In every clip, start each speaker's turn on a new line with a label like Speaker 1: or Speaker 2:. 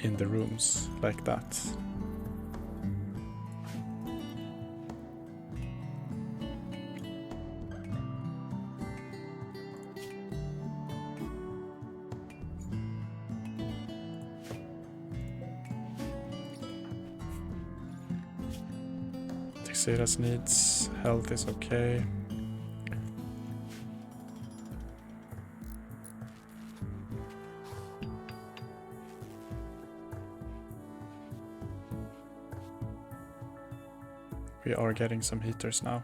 Speaker 1: in the rooms like that. Texeira's needs, health is okay. We are getting some heaters now.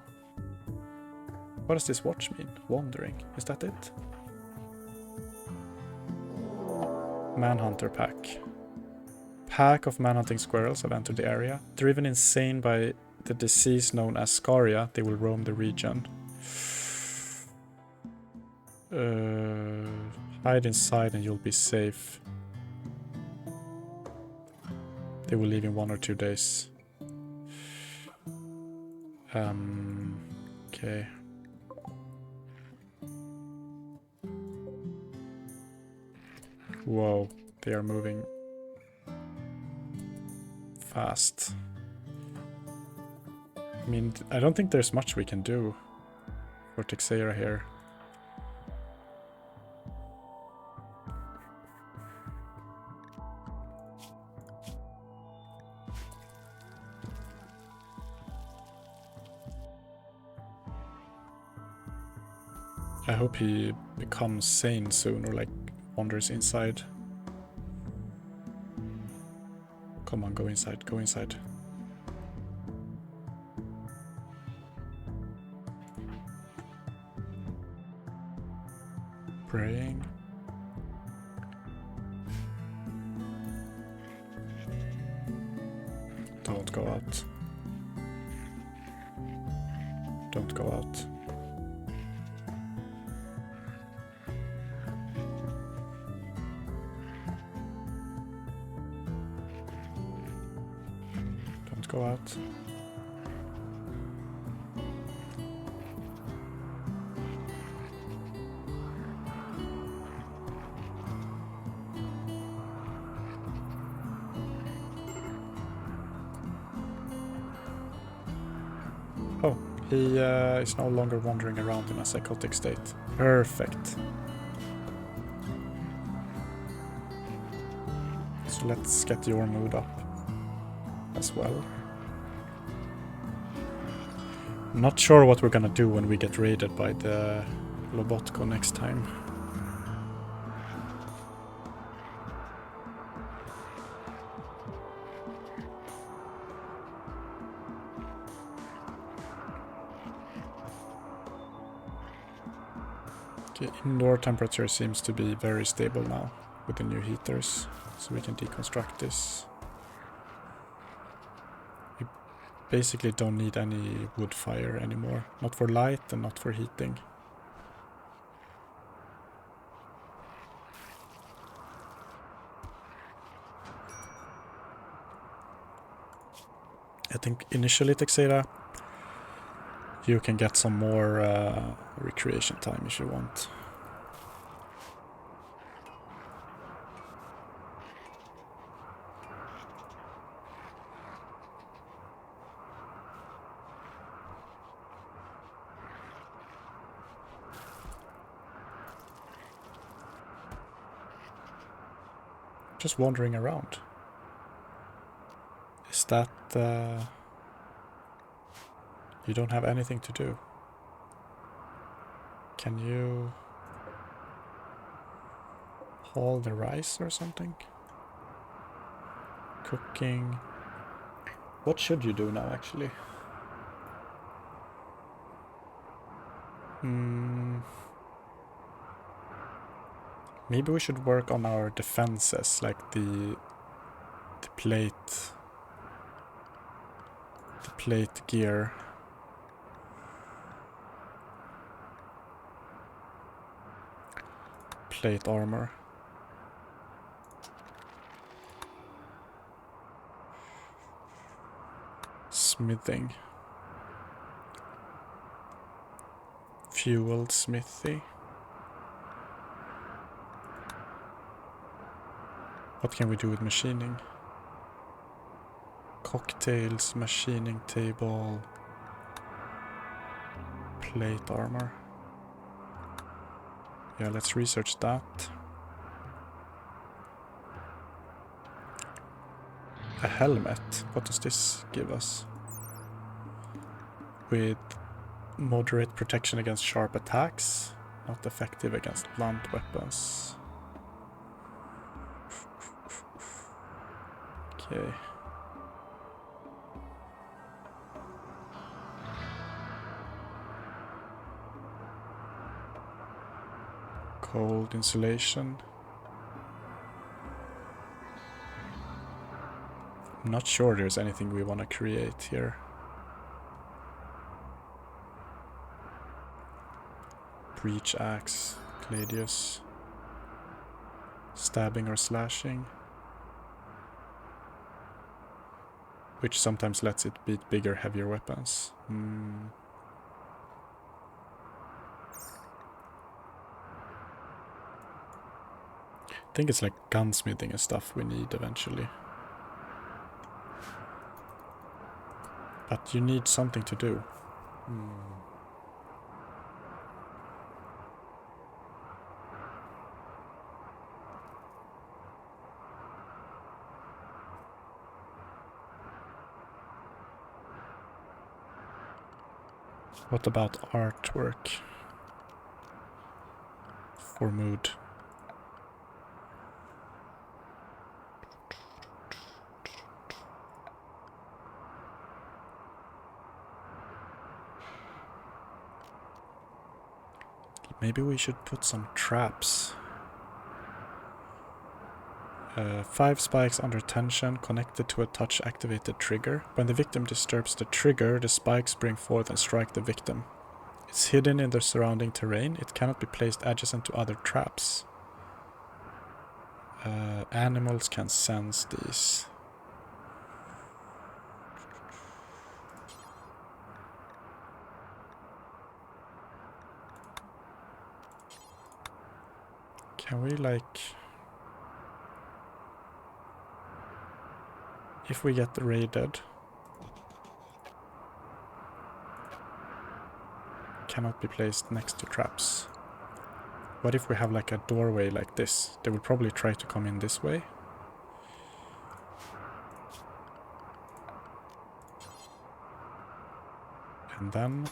Speaker 1: What does this watch mean? Wandering. Is that it? Manhunter pack. Pack of manhunting squirrels have entered the area. Driven insane by the disease known as scaria, they will roam the region. Hide inside and you'll be safe. They will leave in 1 or 2 days. Okay. Whoa, they are moving fast. I mean, I don't think there's much we can do for Texeira here. I hope he becomes sane soon or like wanders inside. Come on, go inside, go inside. Praying. Don't go out. Don't go out. Don't go out. Oh, he is no longer wandering around in a psychotic state. Perfect. So let's get your mood up as well. Not sure what we're gonna do when we get raided by the Lobotko next time. Okay, indoor temperature seems to be very stable now with the new heaters, so we can deconstruct this. We basically don't need any wood fire anymore, not for light and not for heating. I think initially, Texeira, you can get some more recreation time if you want. Just wandering around. Is that... you don't have anything to do? Can you haul the rice or something? Cooking. What should you do now, actually? Maybe we should work on our defenses, like the plate gear. Plate armor. Smithing. Fueled smithy. What can we do with machining? Cocktails, machining table, plate armor. Yeah, let's research that. A helmet. What does this give us? With moderate protection against sharp attacks. Not effective against blunt weapons. Okay. Cold insulation. I'm not sure there's anything we want to create here. Breach axe, gladius. Stabbing or slashing. Which sometimes lets it beat bigger, heavier weapons. I think it's like gunsmithing and stuff we need eventually. But you need something to do. What about artwork? For mood. Maybe we should put some traps. 5 spikes under tension connected to a touch-activated trigger. When the victim disturbs the trigger, the spikes spring forth and strike the victim. It's hidden in the surrounding terrain. It cannot be placed adjacent to other traps. Animals can sense these. Can we like... If we get raided... Cannot be placed next to traps. What if we have like a doorway like this? They will probably try to come in this way. And then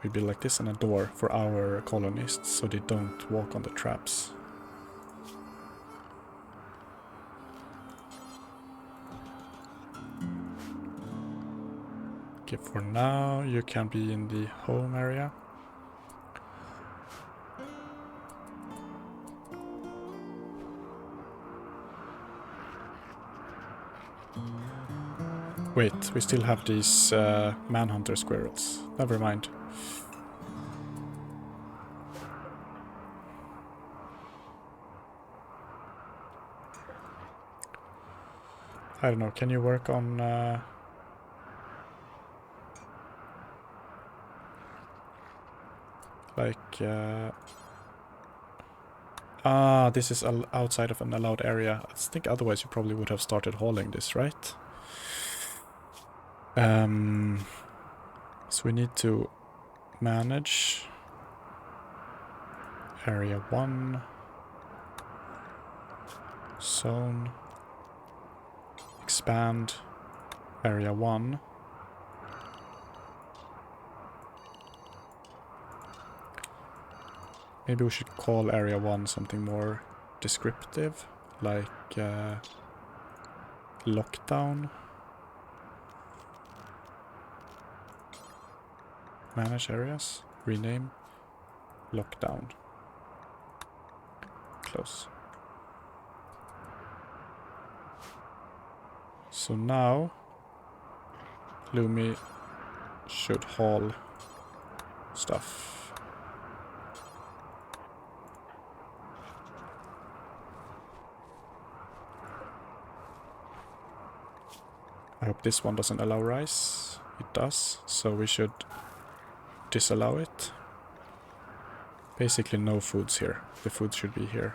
Speaker 1: we build like this and a door for our colonists so they don't walk on the traps. Okay, for now you can be in the home area. Wait, we still have these manhunter squirrels. Never mind. I don't know, can you work on... this is outside of an allowed area. I think otherwise you probably would have started hauling this, right? So we need to manage area 1, zone, expand area 1. Maybe we should call area 1 something more descriptive, like lockdown. Manage areas, rename, lockdown. Close. So now Lumi should haul stuff. I hope this one doesn't allow rice. It does, so we should disallow it. Basically no foods here. The food should be here.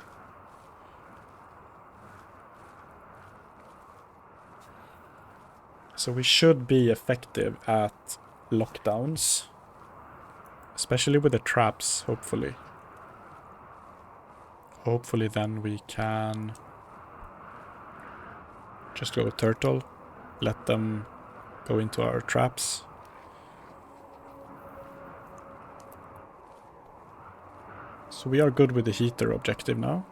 Speaker 1: So we should be effective at lockdowns. Especially with the traps, hopefully. Hopefully then we can just go turtle. Let them go into our traps. So we are good with the heater objective now.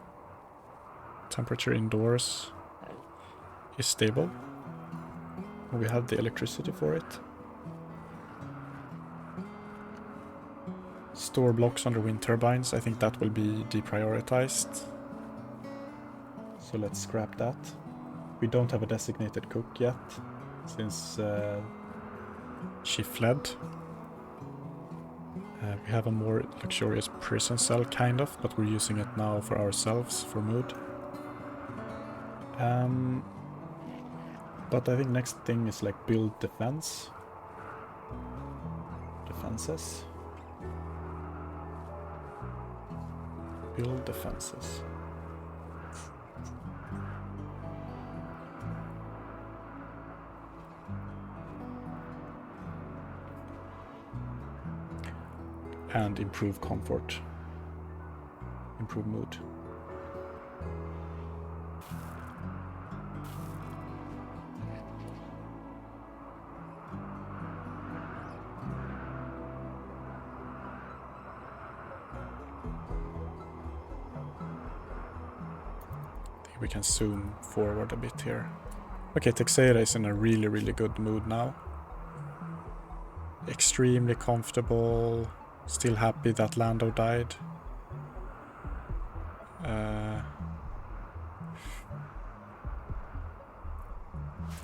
Speaker 1: Temperature indoors is stable. We have the electricity for it. Store blocks under wind turbines. I think that will be deprioritized. So let's scrap that. We don't have a designated cook yet, since she fled. We have a more luxurious prison cell, kind of, but we're using it now for ourselves, for mood. But I think next thing is like build defenses. Build defenses. And improve comfort. Improve mood. We can zoom forward a bit here. Okay, Texeira is in a really good mood now. Extremely comfortable. Still happy that Lando died.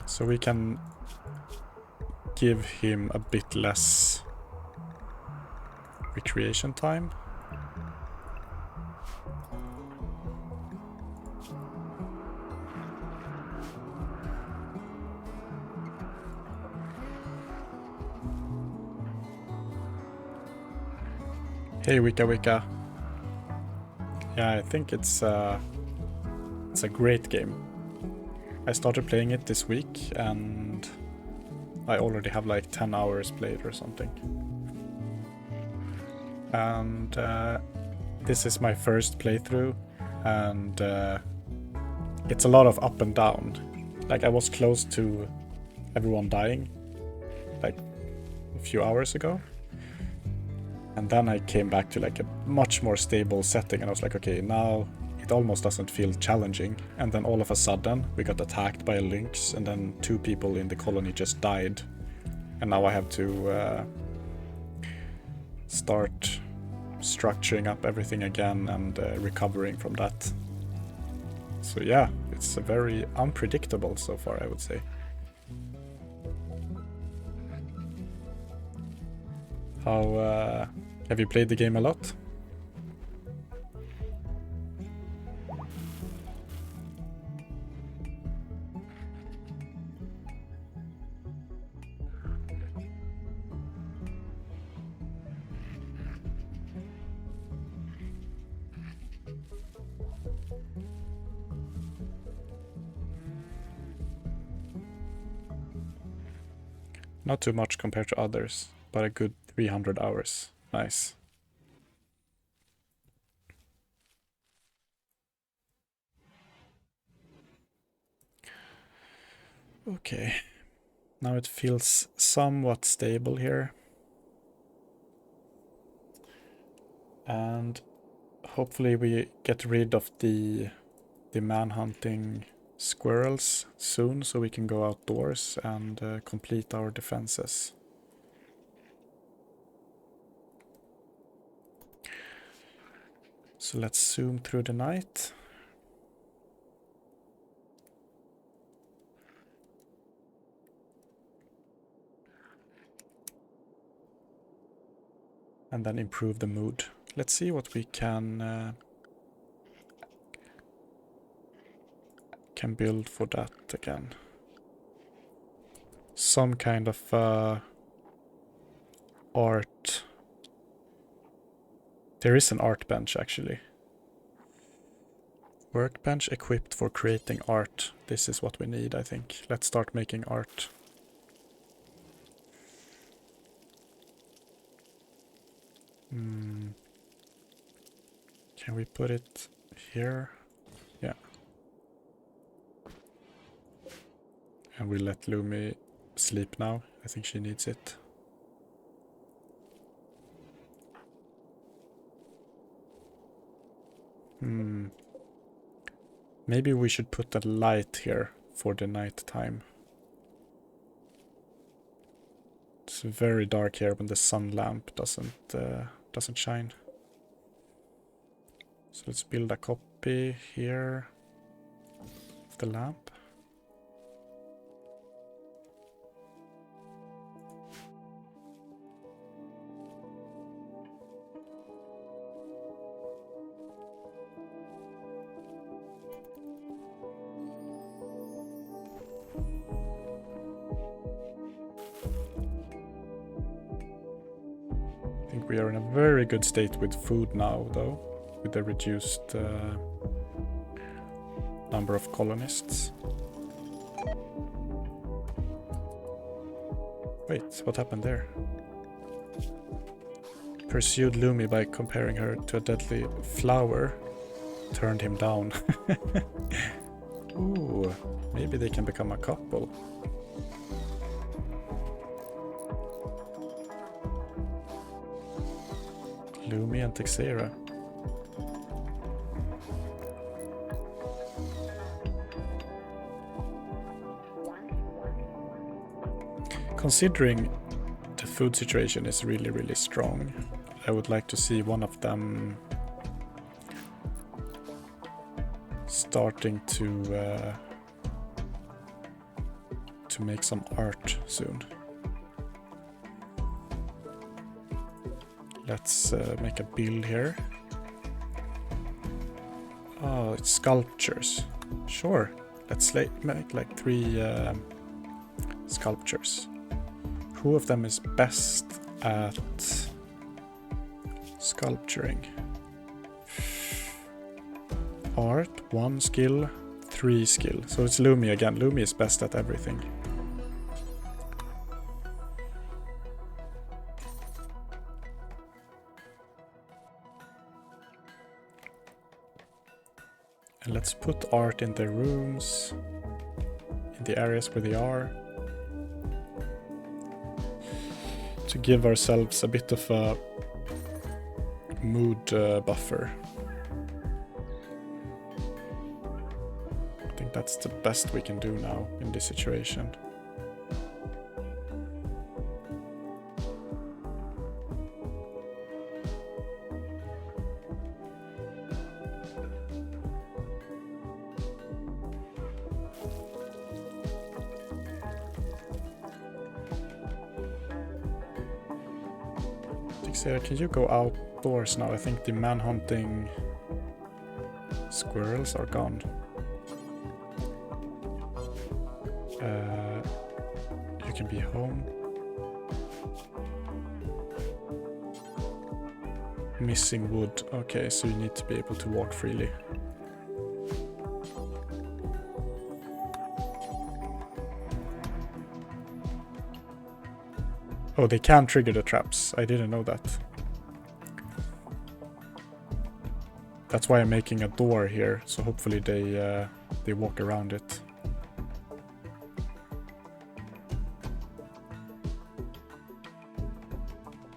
Speaker 1: So we can give him a bit less recreation time. Hey Wika. Yeah, I think it's a great game. I started playing it this week and I already have like 10 hours played or something. And this is my first playthrough and it's a lot of up and down. Like I was close to everyone dying like a few hours ago. And then I came back to like a much more stable setting and I was like, okay, now it almost doesn't feel challenging. And then all of a sudden we got attacked by a lynx and then 2 people in the colony just died. And now I have to start structuring up everything again and recovering from that. So yeah, it's very unpredictable so far, I would say. How have you played the game a lot? Not too much compared to others, but a good 300 hours. Nice. Okay. Now it feels somewhat stable here. And hopefully we get rid of the man-hunting squirrels soon so we can go outdoors and complete our defenses. So let's zoom through the night. And then improve the mood. Let's see what we can build for that again. Some kind of art. There is an art bench actually. Workbench equipped for creating art. This is what we need, I think. Let's start making art. Can we put it here? Yeah. And we let Lumi sleep now. I think she needs it. Maybe we should put a light here for the night time. It's very dark here when the sun lamp doesn't shine. So let's build a copy here of the lamp. I think we are in a very good state with food now, though, with the reduced number of colonists. Wait, what happened there? Pursued Lumi by comparing her to a deadly flower. Turned him down. Ooh, maybe they can become a couple. Lumi and Texera. Considering the food situation is really, really strong, I would like to see one of them starting to make some art soon. Let's make a build here. Oh, it's sculptures. Sure, let's make like 3 sculptures. Who of them is best at sculpturing? Art, 1 skill, 3 skill. So it's Lumi again. Lumi is best at everything. And let's put art in the rooms, in the areas where they are, to give ourselves a bit of a mood buffer. I think that's the best we can do now in this situation. Sarah, can you go outdoors now? I think the man-hunting squirrels are gone. You can be home. Missing wood. Okay, so you need to be able to walk freely. Oh, they can trigger the traps. I didn't know that. That's why I'm making a door here, so hopefully they walk around it.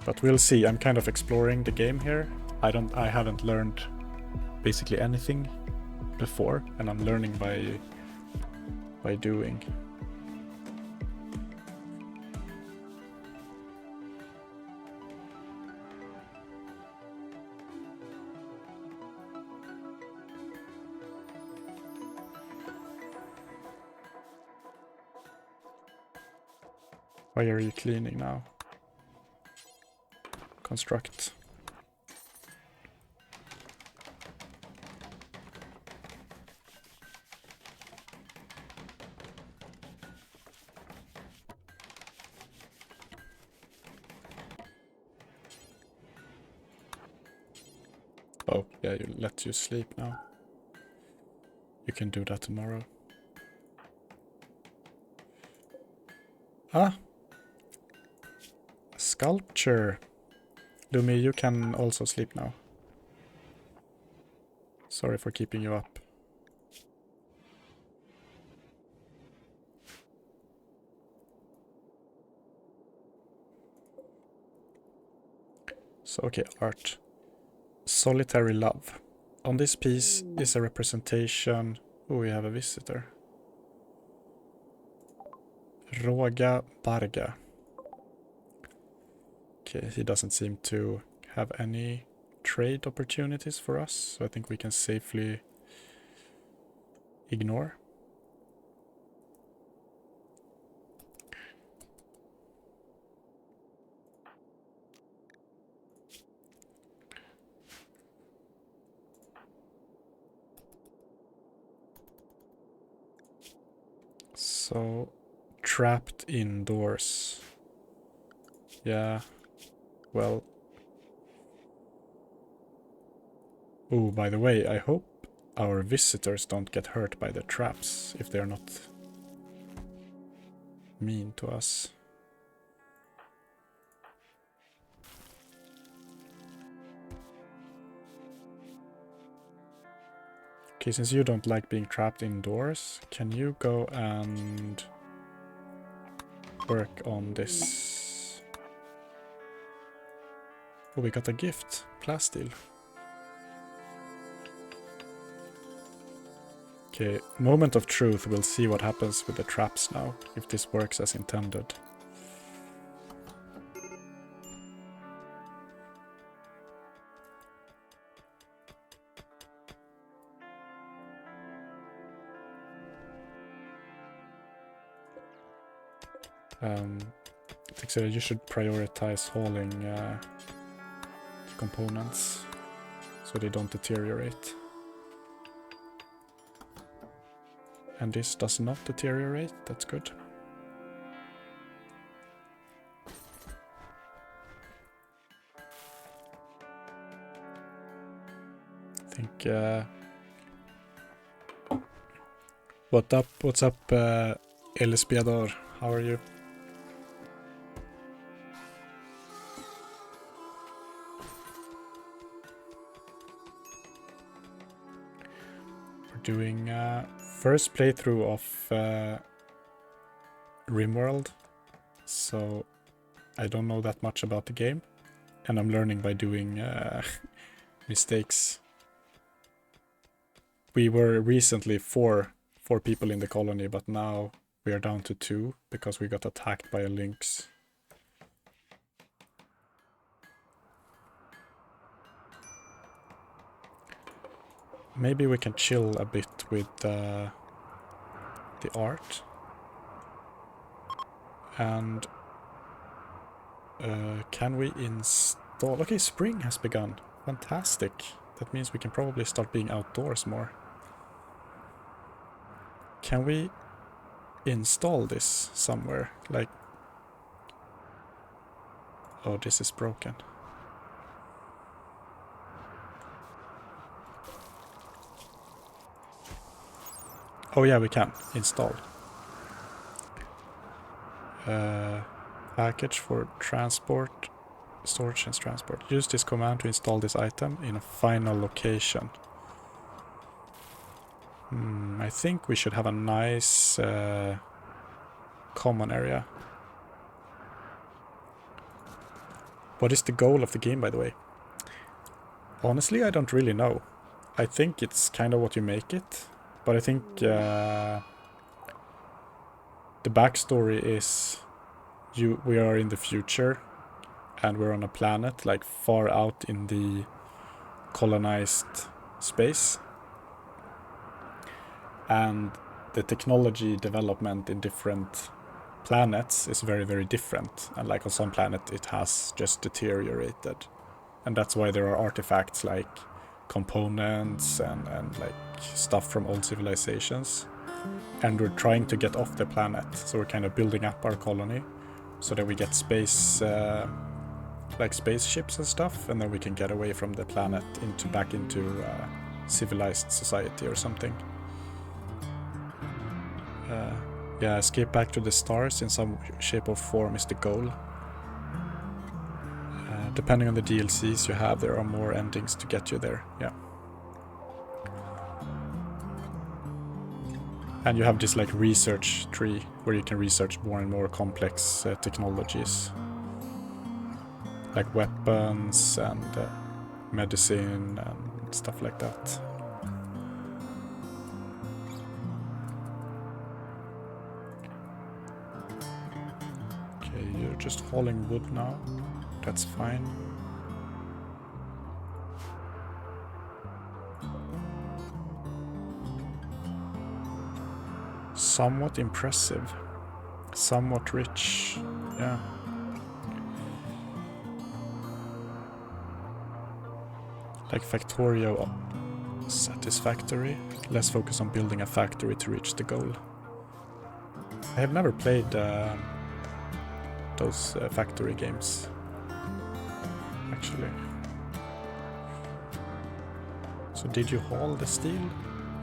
Speaker 1: But we'll see. I'm kind of exploring the game here. I haven't learned basically anything before, and I'm learning by doing. Why are you cleaning now? Construct. Oh, yeah, you let you sleep now. You can do that tomorrow. Ah! A sculpture. Lumi, you can also sleep now. Sorry for keeping you up. So, okay, art. Solitary Love. On this piece is a representation... Oh, we have a visitor. Roga Barga. Okay, he doesn't seem to have any trade opportunities for us, so I think we can safely ignore. So, trapped indoors. Yeah, well... Oh, by the way, I hope our visitors don't get hurt by the traps, if they're not mean to us. Okay, since you don't like being trapped indoors, can you go and work on this? Oh, we got a gift. Plastil. Okay, moment of truth. We'll see what happens with the traps now, if this works as intended. I think so you should prioritize hauling components so they don't deteriorate. And this does not deteriorate, that's good. I think... What's up, El Espiador? How are you? We're doing first playthrough of Rimworld, so I don't know that much about the game, and I'm learning by doing mistakes. We were recently four people in the colony, but now we are down to 2 because we got attacked by a lynx. Maybe we can chill a bit with the art. And can we install... Okay, spring has begun. Fantastic. That means we can probably start being outdoors more. Can we install this somewhere? Like... Oh, this is broken. Oh yeah, we can install. Package for transport, storage and transport. Use this command to install this item in a final location. I think we should have a nice common area. What is the goal of the game, by the way? Honestly, I don't really know. I think it's kind of what you make it. But I think the backstory is we are in the future and we're on a planet like far out in the colonized space. And the technology development in different planets is very, very different. And like on some planet it has just deteriorated. And that's why there are artifacts like components and like stuff from old civilizations. And we're trying to get off the planet, so we're kind of building up our colony so that we get space, like spaceships and stuff, and then we can get away from the planet back into civilized society or something. Yeah, escape back to the stars in some shape or form is the goal. Depending on the DLCs you have, there are more endings to get you there, yeah. And you have this like research tree where you can research more and more complex technologies. Like weapons and medicine and stuff like that. Okay, you're just hauling wood now. That's fine. Somewhat impressive. Somewhat rich. Yeah. Like Factorio, satisfactory. Less focus on building a factory to reach the goal. I have never played those factory games, actually. So did you haul the steel?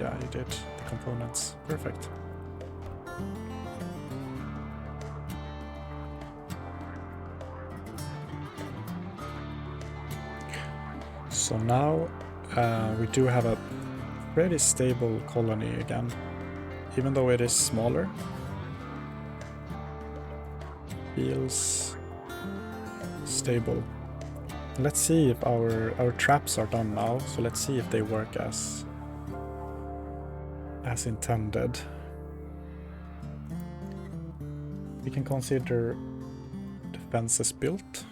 Speaker 1: Yeah, you did. The components. Perfect. So now we do have a pretty stable colony again, even though it is smaller. Feels stable. Let's see if our traps are done now, so let's see if they work as intended. We can consider the fences built.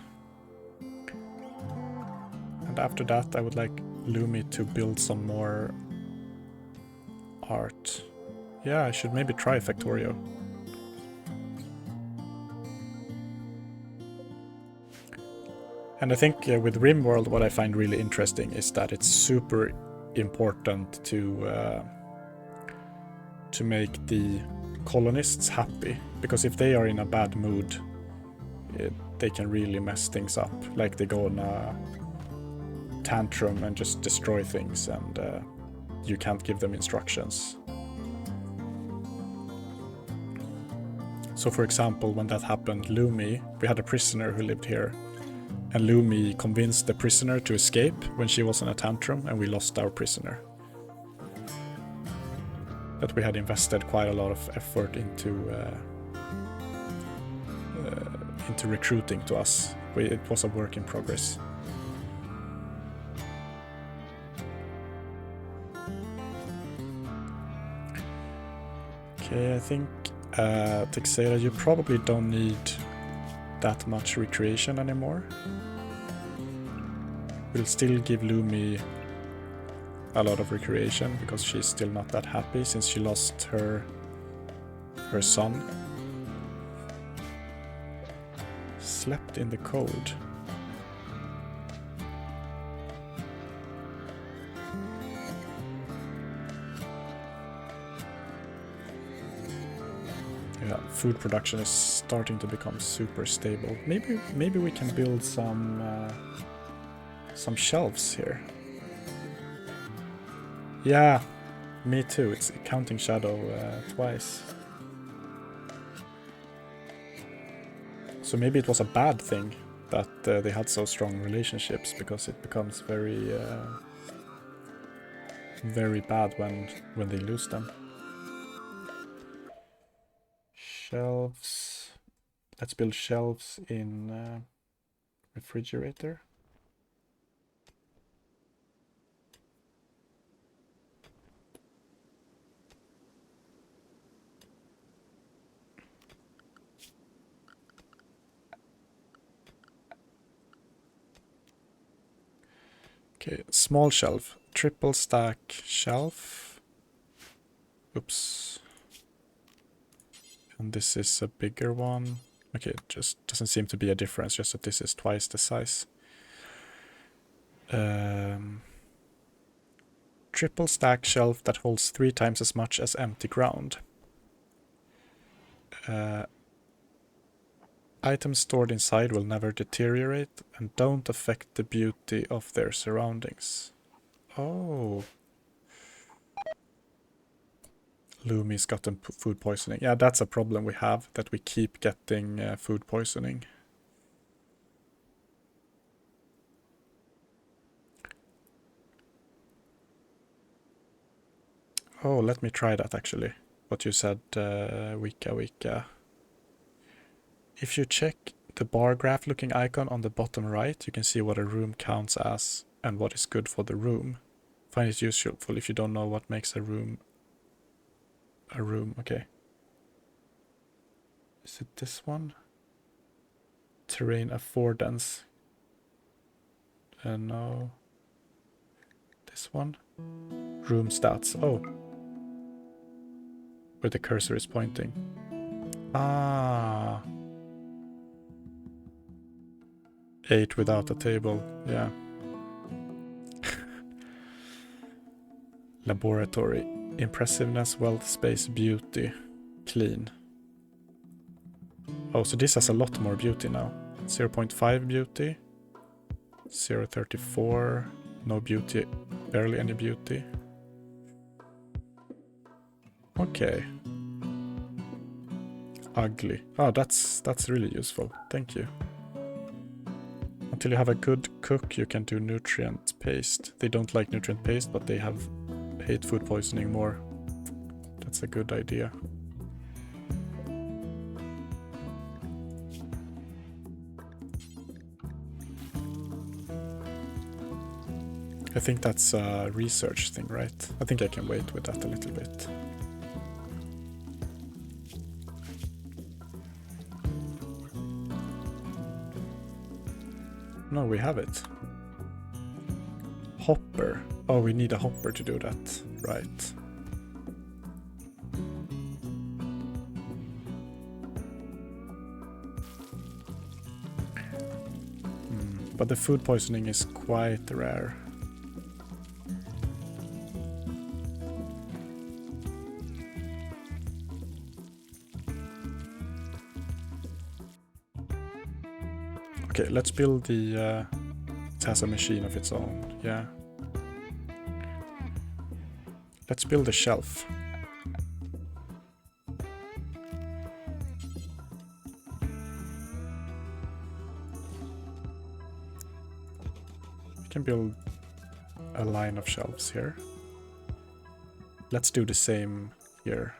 Speaker 1: And after that I would like Lumi to build some more art. Yeah, I should maybe try Factorio. And I think with Rimworld what I find really interesting is that it's super important to make the colonists happy, because if they are in a bad mood they can really mess things up. Like they go on a tantrum and just destroy things, and you can't give them instructions. So for example, when that happened, Lumi, we had a prisoner who lived here, and Lumi convinced the prisoner to escape when she was in a tantrum, and we lost our prisoner. But we had invested quite a lot of effort into recruiting to us. It was a work in progress. Okay, I think Texera, you probably don't need that much recreation anymore. We'll still give Lumi a lot of recreation because she's still not that happy since she lost her son. Slept in the cold. Yeah, food production is starting to become super stable. Maybe we can build some shelves here. Yeah, me too. It's counting shadow twice. So maybe it was a bad thing that they had so strong relationships, because it becomes very bad when they lose them. Shelves. Let's build shelves in refrigerator. Okay, small shelf. Triple stack shelf. Oops. And this is a bigger one. Okay, it just doesn't seem to be a difference, just that this is twice the size. Triple stack shelf that holds 3 times as much as empty ground. Items stored inside will never deteriorate and don't affect the beauty of their surroundings. Oh. Lumi's gotten food poisoning. Yeah, that's a problem we have, that we keep getting food poisoning. Oh, let me try that actually. What you said, Wika. If you check the bar graph looking icon on the bottom right, you can see what a room counts as and what is good for the room. Find it useful if you don't know what makes a room. Okay. Is it this one? Terrain affordance. No. This one? Room stats. Oh. Where the cursor is pointing. Ah. 8 without a table. Yeah. Laboratory. Impressiveness, wealth, space, beauty. Clean. Oh, so this has a lot more beauty now. 0.5 beauty. 0.34. No beauty. Barely any beauty. Okay. Ugly. Oh, that's really useful. Thank you. Until you have a good cook, you can do nutrient paste. They don't like nutrient paste, but they hate food poisoning more. That's a good idea. I think that's a research thing, right? I think I can wait with that a little bit. No, we have it. Hopper. Oh, we need a hopper to do that. Right. But the food poisoning is quite rare. Okay, let's build the... it has a machine of its own, yeah. Let's build a shelf. We can build a line of shelves here. Let's do the same here.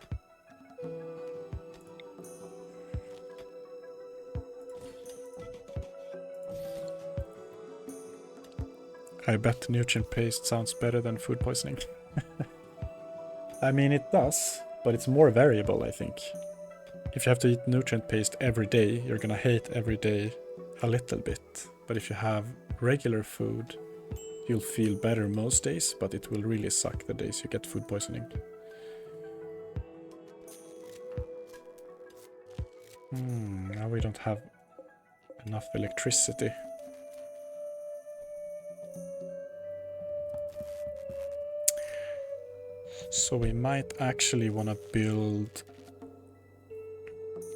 Speaker 1: I bet nutrient paste sounds better than food poisoning. I mean, it does, but it's more variable, I think. If you have to eat nutrient paste every day, you're gonna hate every day a little bit. But if you have regular food, you'll feel better most days, but it will really suck the days you get food poisoning. Now we don't have enough electricity. So we might actually want to build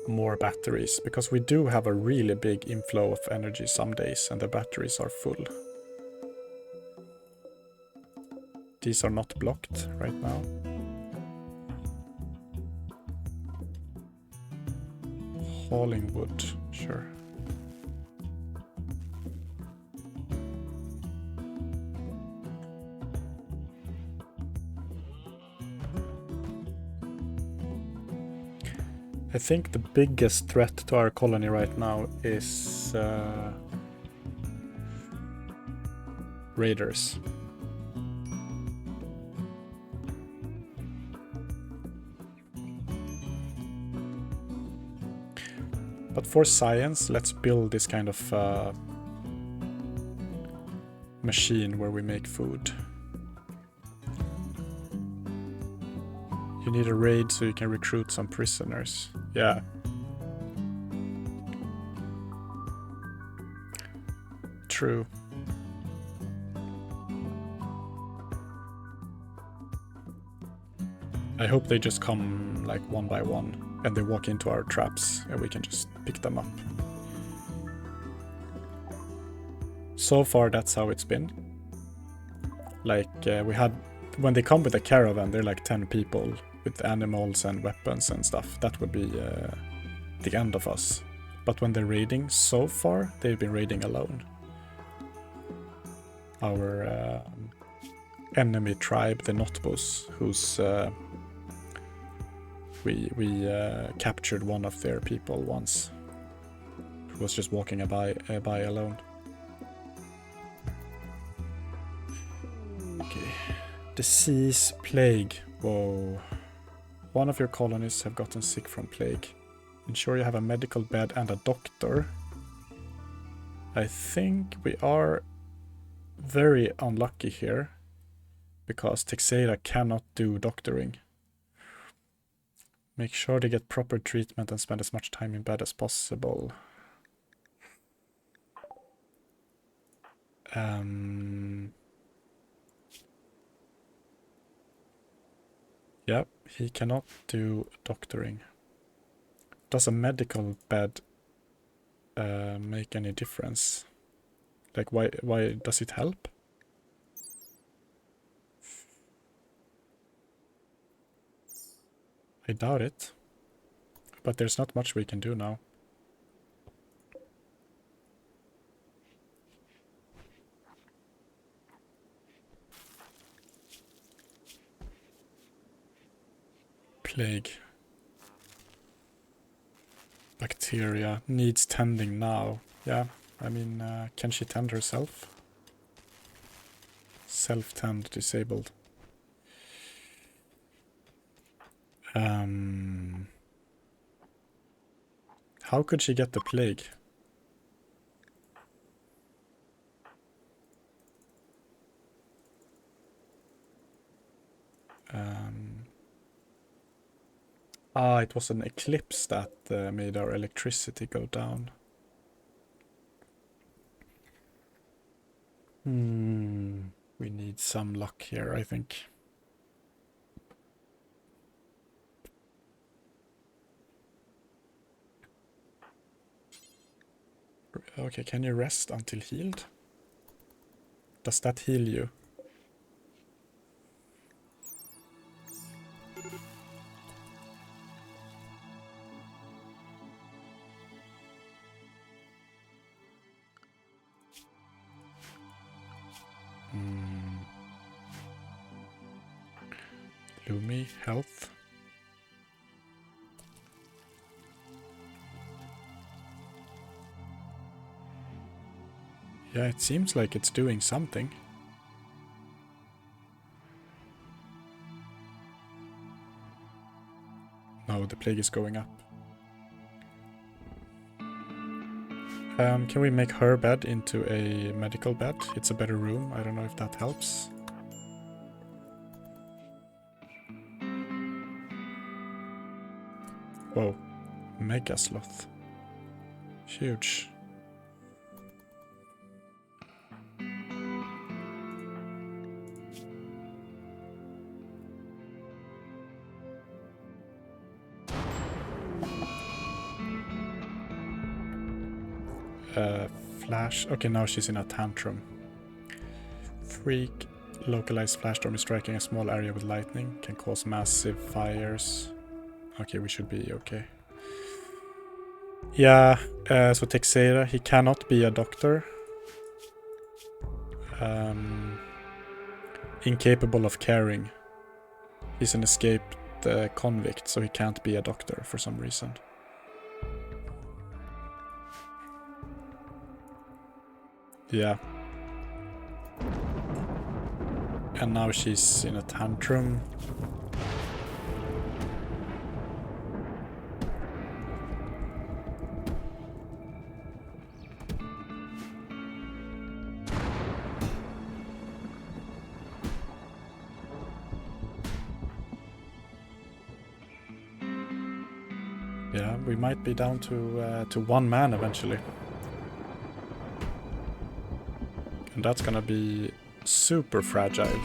Speaker 1: more batteries, because we do have a really big inflow of energy some days and the batteries are full. These are not blocked right now. Hauling wood, sure. I think the biggest threat to our colony right now is raiders. But for science, let's build this kind of machine where we make food. You need a raid so you can recruit some prisoners. Yeah. True. I hope they just come like one by one and they walk into our traps and we can just pick them up. So far that's how it's been. Like we had, when they come with a caravan, they're like 10 people with animals and weapons and stuff. That would be the end of us. But when they're raiding, so far they've been raiding alone. Our enemy tribe, the Notbos, who's we captured one of their people once, who was just walking by alone. Okay, disease, plague. Whoa. One of your colonists have gotten sick from plague. Ensure you have a medical bed and a doctor. I think we are very unlucky here, because Texeira cannot do doctoring. Make sure to get proper treatment and spend as much time in bed as possible. Yep, he cannot do doctoring. Does a medical bed make any difference? Like, why does it help? I doubt it. But there's not much we can do now. Plague. Bacteria. Needs tending now. Yeah, I mean, can she tend herself? Self-tend disabled. How could she get the plague? It was an eclipse that made our electricity go down. We need some luck here, I think. Okay, can you rest until healed? Does that heal you? Lumi, health. Yeah, it seems like it's doing something. No, the plague is going up. Can we make her bed into a medical bed? It's a better room. I don't know if that helps. Whoa. Mega sloth. Huge. Flash. Okay, now she's in a tantrum. Freak. Localized flash storm is striking a small area with lightning. Can cause massive fires. Okay, we should be okay. Yeah, so Texeira, he cannot be a doctor. Incapable of caring. He's an escaped convict, so he can't be a doctor for some reason. Yeah. And now she's in a tantrum. Yeah, we might be down to one man eventually. And that's gonna be super fragile.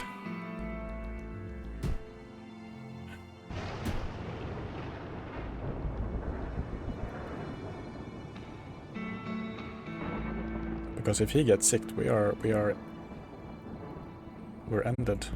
Speaker 1: Because if he gets sick, we're ended.